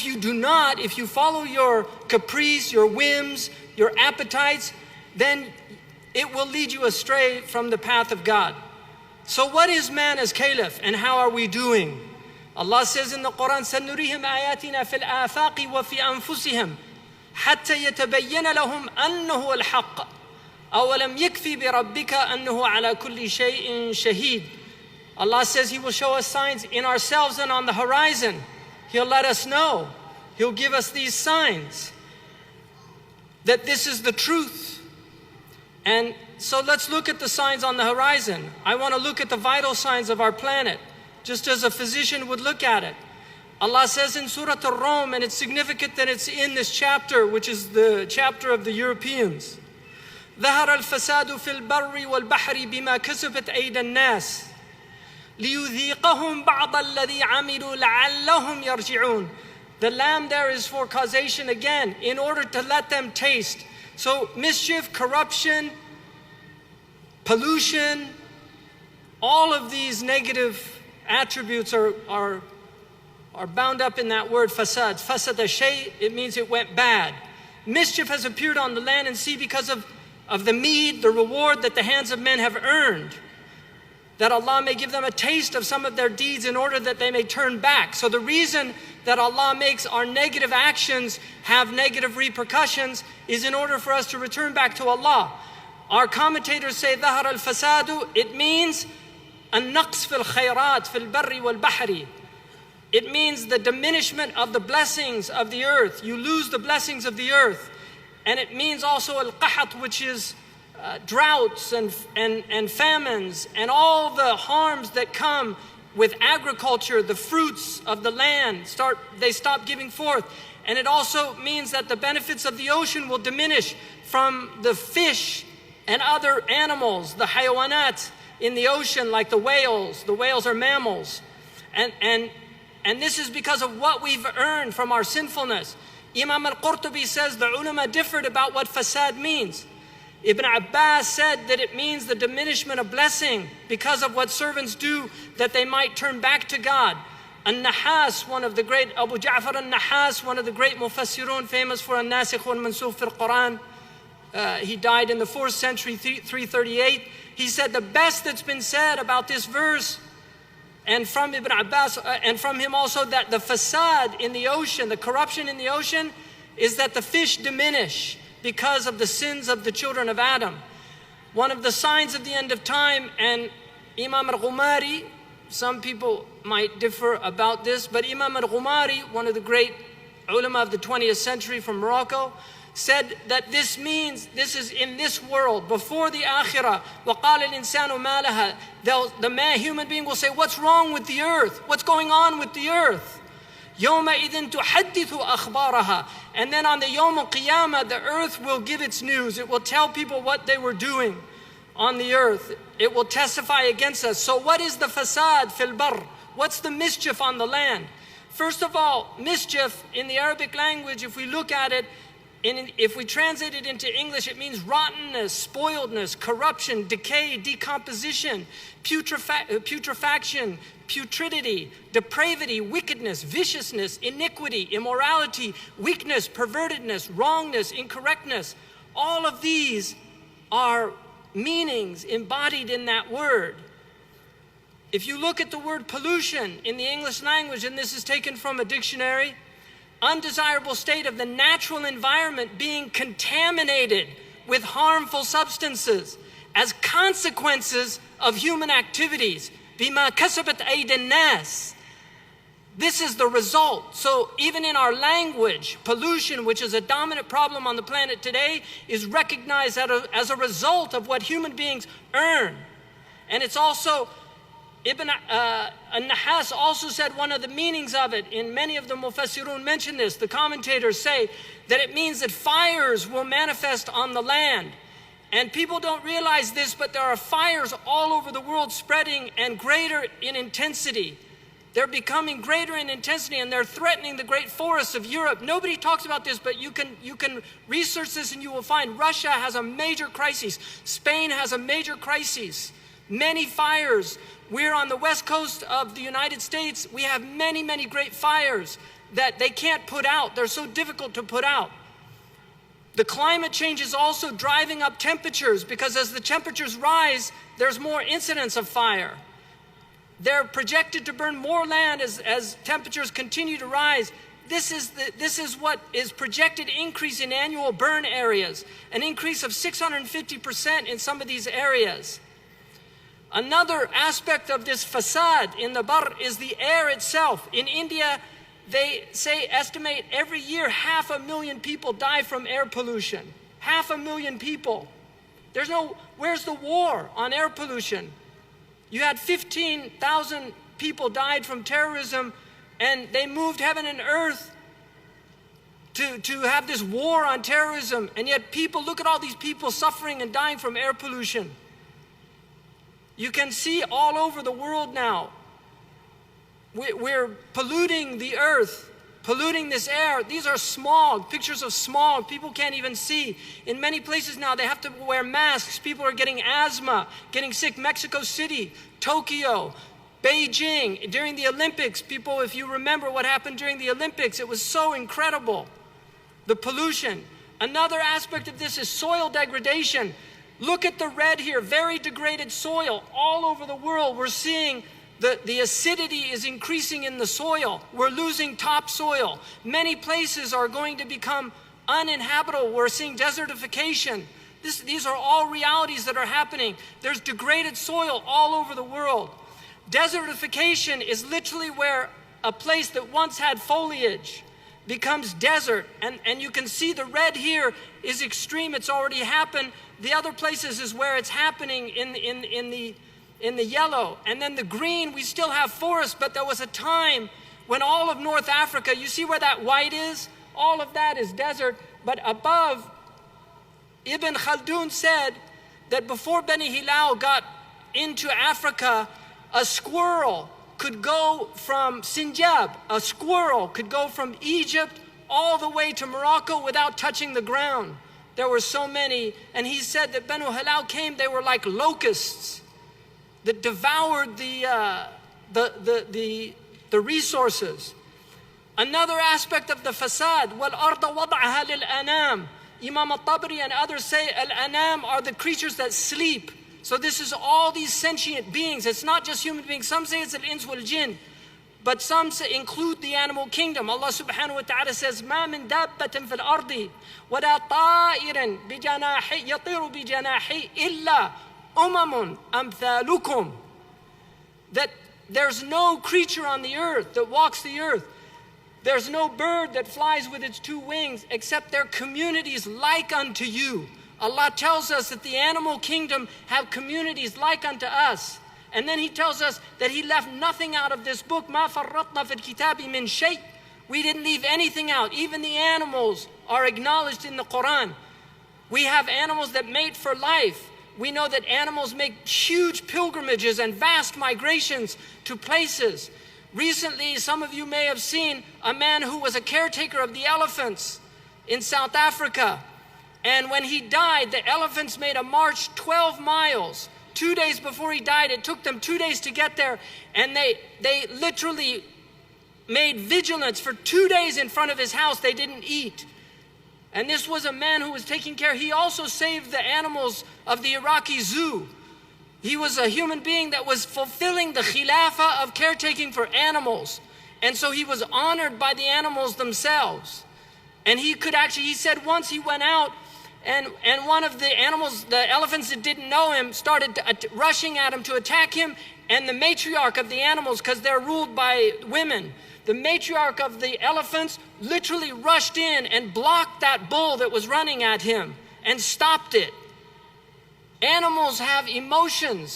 you do not, if you follow your caprice, your whims, your appetites, then it will lead you astray from the path of God. So what is man as caliph, and how are we doing? Allah says in the Quran, سَنُرِيهِمْ آيَاتِنَا فِي الْآفَاقِ وَفِي أَنفُسِهِمْ حَتَّى يَتَبَيَّنَ لَهُمْ أَنَّهُ الْحَقِّ أَوَلَمْ يَكْفِ بِرَبِّكَ أَنَّهُ عَلَى كُلِّ شَيْءٍ شَهِيدٌ. Allah says He will show us signs in ourselves and on the horizon. He'll let us know. He'll give us these signs that this is the truth. And so let's look at the signs on the horizon. I want to look at the vital signs of our planet, just as a physician would look at it. Allah says in Surah Ar-Rum, and it's significant that it's in this chapter, which is the chapter of the Europeans. ظهر الفساد في البر والبحر بما كسبت أيدي الناس ليذيقهم بعض الذي عملوا لعلهم يرجعون. The lamb there is for causation again, in order to let them taste. So mischief, corruption, pollution, all of these negative attributes are bound up in that word fasad. Fasad shay, it means it went bad. Mischief has appeared on the land and sea because of the meed, the reward that the hands of men have earned, that Allah may give them a taste of some of their deeds in order that they may turn back. So the reason that Allah makes our negative actions have negative repercussions is in order for us to return back to Allah. Our commentators say ظهر الفساد, it means النقص في الخيرات في البر والبحر. It means the diminishment of the blessings of the earth. You lose the blessings of the earth. And it means also al-qahat, which is droughts and famines and all the harms that come with agriculture. The fruits of the land stop giving forth. And it also means that the benefits of the ocean will diminish from the fish and other animals, the hayawanat in the ocean, like the whales. The whales are mammals. And this is because of what we've earned from our sinfulness. Imam al-Qurtubi says the ulama differed about what fasad means. Ibn Abbas said that it means the diminishment of blessing because of what servants do, that they might turn back to God. An-Nahas, one of the great, Abu Ja'far an-Nahas, one of the great mufassirun, famous for an-Nasikh wal-Mansukh fil Quran. He died in the 4th century, 338. He said the best that's been said about this verse, and from Ibn Abbas, and from him also, that the fasad in the ocean, the corruption in the ocean, is that the fish diminish because of the sins of the children of Adam. One of the signs of the end of time, and Imam al-Ghumari, some people might differ about this, but Imam al-Ghumari, one of the great ulama of the 20th century from Morocco, said that this means, this is in this world, before the akhirah. وَقَالَ الْإِنسَانُ مَا لَهَا. The man, human being will say, what's wrong with the earth? What's going on with the earth? يَوْمَئِذٍ تُحَدِّثُ أَخْبَارَهَا. And then on the Yawm al-Qiyamah, the earth will give its news. It will tell people what they were doing on the earth. It will testify against us. So what is the fasad fil bar? What's the mischief on the land? First of all, mischief in the Arabic language, if we look at it, if we translate it into English, it means rottenness, spoiledness, corruption, decay, decomposition, putrefaction, putridity, depravity, wickedness, viciousness, iniquity, immorality, weakness, pervertedness, wrongness, incorrectness. All of these are meanings embodied in that word. If you look at the word pollution in the English language, and this is taken from a dictionary, undesirable state of the natural environment being contaminated with harmful substances as consequences of human activities. Bima kasabat aydin nas. This is the result. So even in our language, pollution, which is a dominant problem on the planet today, is recognized as a result of what human beings earn. And it's also, Ibn al-Nahas also said one of the meanings of it, and many of the mufassirun mention this, the commentators say that it means that fires will manifest on the land. And people don't realize this, but there are fires all over the world spreading and greater in intensity. They're becoming greater in intensity, and they're threatening the great forests of Europe. Nobody talks about this, but you can research this and you will find Russia has a major crisis. Spain has a major crisis. Many fires. We're on the west coast of the United States. We have many, many great fires that they can't put out. They're so difficult to put out. The climate change is also driving up temperatures, because as the temperatures rise, there's more incidence of fire. They're projected to burn more land as temperatures continue to rise. This is what is projected increase in annual burn areas, an increase of 650% in some of these areas. Another aspect of this fasad in the bar is the air itself. In India, they estimate every year 500,000 people die from air pollution. 500,000 people. Where's the war on air pollution? You had 15,000 people died from terrorism, and they moved heaven and earth to have this war on terrorism. And yet look at all these people suffering and dying from air pollution. You can see all over the world now, we're polluting the earth, polluting this air. These are smog, pictures of smog. People can't even see. In many places now, they have to wear masks. People are getting asthma, getting sick. Mexico City, Tokyo, Beijing. During the Olympics, people, if you remember what happened during the Olympics, it was so incredible. The pollution. Another aspect of this is soil degradation. Look at the red here, very degraded soil. All over the world, we're seeing the acidity is increasing in the soil. We're losing topsoil. Many places are going to become uninhabitable. We're seeing desertification. These are all realities that are happening. There's degraded soil all over the world. Desertification is literally where a place that once had foliage becomes desert. And you can see the red here is extreme. It's already happened. The other places is where it's happening in the yellow. And then the green, we still have forests, but there was a time when all of North Africa, you see where that white is? All of that is desert. But above, Ibn Khaldun said that before Bani Hilal got into Africa, a squirrel could go from Sinjab, a squirrel could go from Egypt all the way to Morocco without touching the ground. There were so many, and he said that Banu Hilal came, they were like locusts that devoured the resources. Another aspect of the fasad, وَالْأَرْضَ وَضَعَهَا لِلْأَنَامِ. Imam al-Tabari and others say al-anam are the creatures that sleep. So this is all these sentient beings. It's not just human beings. Some say it's al-ins wal-jinn, but some say include the animal kingdom. Allah subhanahu wa ta'ala says, مَا مِن دَابَّةٍ فِي الْأَرْضِ وَلَا طَائِرٍ بِجَنَاحِي يَطِيرُ بِجَنَاحِي إِلَّا أُمَمٌ أَمْثَالُكُمْ. That there's no creature on the earth that walks the earth. There's no bird that flies with its two wings except their communities like unto you. Allah tells us that the animal kingdom have communities like unto us. And then He tells us that He left nothing out of this book. مَا فَرَّطْنَا فِي الْكِتَابِ مِنْ شَيْءٍ. We didn't leave anything out. Even the animals are acknowledged in the Quran. We have animals that mate for life. We know that animals make huge pilgrimages and vast migrations to places. Recently, some of you may have seen a man who was a caretaker of the elephants in South Africa. And when he died, the elephants made a march 12 miles. 2 days before he died, it took them 2 days to get there. And they literally made vigilance for 2 days in front of his house. They didn't eat. And this was a man who was taking care. He also saved the animals of the Iraqi zoo. He was a human being that was fulfilling the khilafah of caretaking for animals. And so he was honored by the animals themselves. And he said once he went out, and one of the animals, the elephants that didn't know him, started rushing at him to attack him. And the matriarch of the animals, because they're ruled by women, the matriarch of the elephants literally rushed in and blocked that bull that was running at him and stopped it. Animals have emotions.